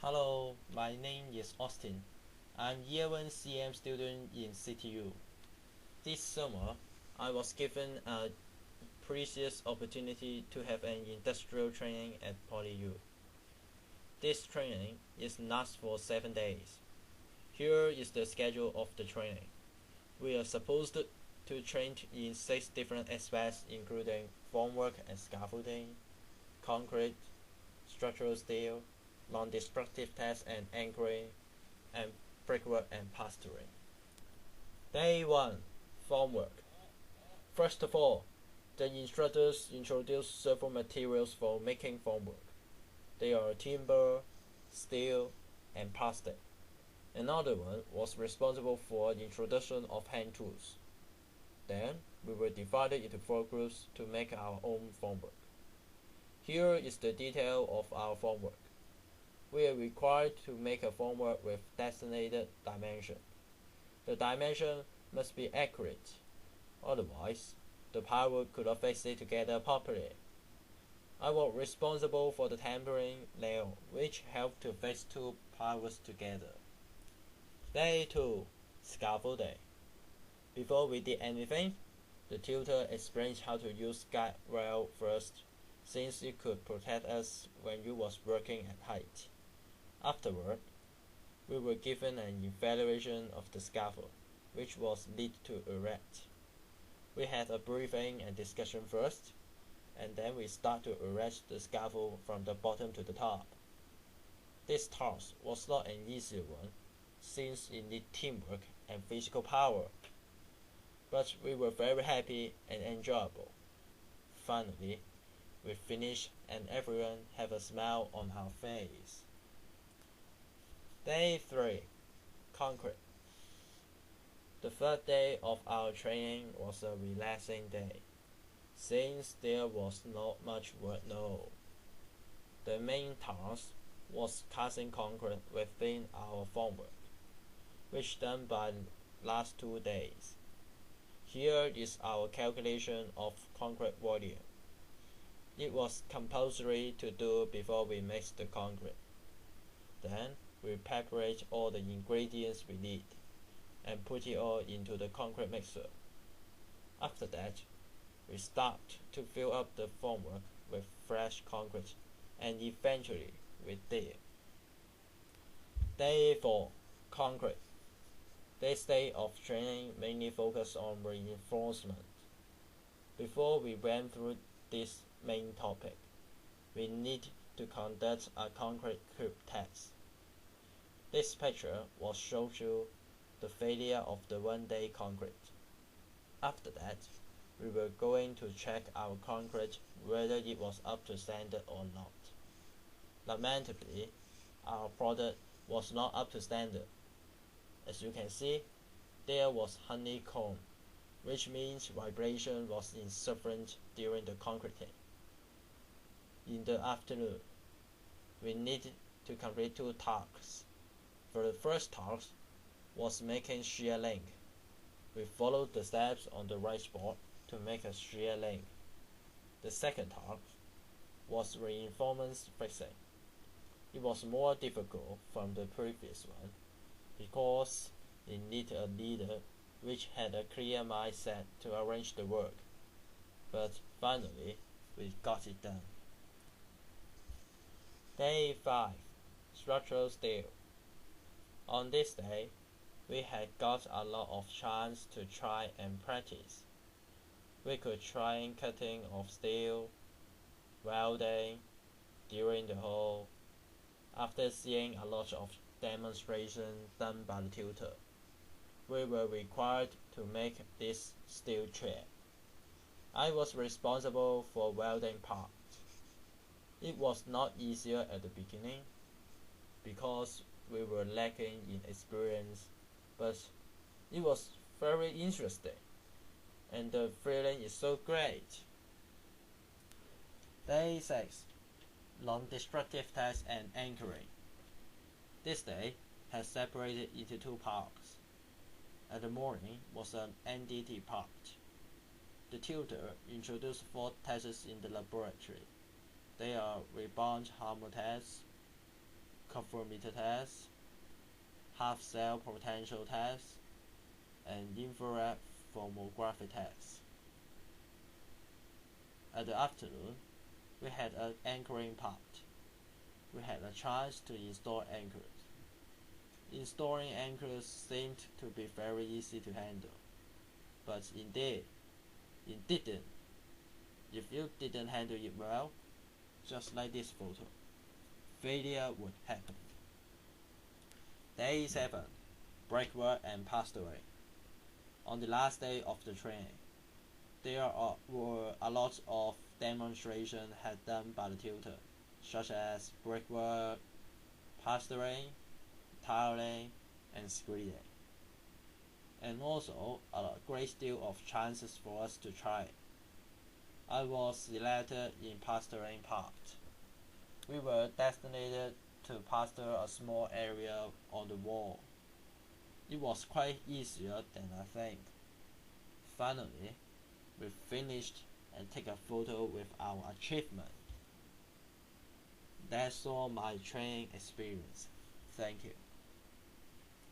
Hello, my name is Austin. I'm Year 1 CM student in CTU. This summer, I was given a precious opportunity to have an industrial training at PolyU. This training is lasts for 7 days. Here is the schedule of the training. We are supposed to train in 6 different aspects including formwork and scaffolding, concrete, structural steel, non-destructive tests and anchoring, and brickwork and plastering. Day 1. Formwork. First of all, the instructors introduced several materials for making formwork. They are timber, steel, and plastic. Another one was responsible for the introduction of hand tools. Then, we were divided into 4 groups to make our own formwork. Here is the detail of our formwork. We are required to make a formwork with designated dimension. The dimension must be accurate, otherwise, the plywood could not fix it together properly. I was responsible for the tempering nail, which helped to fix 2 plywoods together. Day 2. Scaffolding. Before we did anything, the tutor explained how to use guide rail first, since it could protect us when you was working at height. Afterward, we were given an evaluation of the scaffold, which was lead to erect. We had a briefing and discussion first, and then we start to erect the scaffold from the bottom to the top. This task was not an easy one, since it needed teamwork and physical power, but we were very happy and enjoyable. Finally, we finished and everyone had a smile on our face. Day 3. Concrete. The third day of our training was a relaxing day, since there was not much work no. The main task was casting concrete within our formwork, which done by last 2 days. Here is our calculation of concrete volume. It was compulsory to do before we mix the concrete. Then, we preparate all the ingredients we need and put it all into the concrete mixer. After that, we start to fill up the formwork with fresh concrete and eventually we did. Day 4. Concrete. This day of training mainly focused on reinforcement. Before we went through this main topic, we need to conduct a concrete cube test. This picture will show you the failure of the 1-day concrete. After that, we were going to check our concrete whether it was up to standard or not. Lamentably, our product was not up to standard. As you can see, there was honeycomb, which means vibration was insufficient during the concreting. In the afternoon, we needed to complete 2 tasks. For the first task was making shear link. We followed the steps on the whiteboard to make a shear link. The second task was reinforcement fixing. It was more difficult from the previous one because it needed a leader which had a clear mindset to arrange the work. But finally, we got it done. Day 5. Structural steel. On this day, we had got a lot of chance to try and practice. We could try cutting of steel, welding, drilling the hole. After seeing a lot of demonstrations done by the tutor, we were required to make this steel chair. I was responsible for welding part. It was not easier at the beginning because we were lacking in experience, but it was very interesting and the feeling is so great. Day 6. Non-destructive tests and anchoring. This day has separated into 2 parts. At the morning was an NDT part. The tutor introduced 4 tests in the laboratory. They are rebound harmonic test, conformity test, half cell potential test, and infrared thermography test. At the afternoon, we had an anchoring part. We had a chance to install anchors. Installing anchors seemed to be very easy to handle, but indeed, it didn't. If you didn't handle it well, just like this photo, failure would happen. Day 7. Brickwork and plastering. On the last day of the training, there were a lot of demonstrations had done by the tutor, such as brickwork, plastering, tiling, and screeding, and also a great deal of chances for us to try. I was selected in plastering part. We were designated to plaster a small area on the wall. It was quite easier than I think. Finally, we finished and take a photo with our achievement. That's all my training experience. Thank you.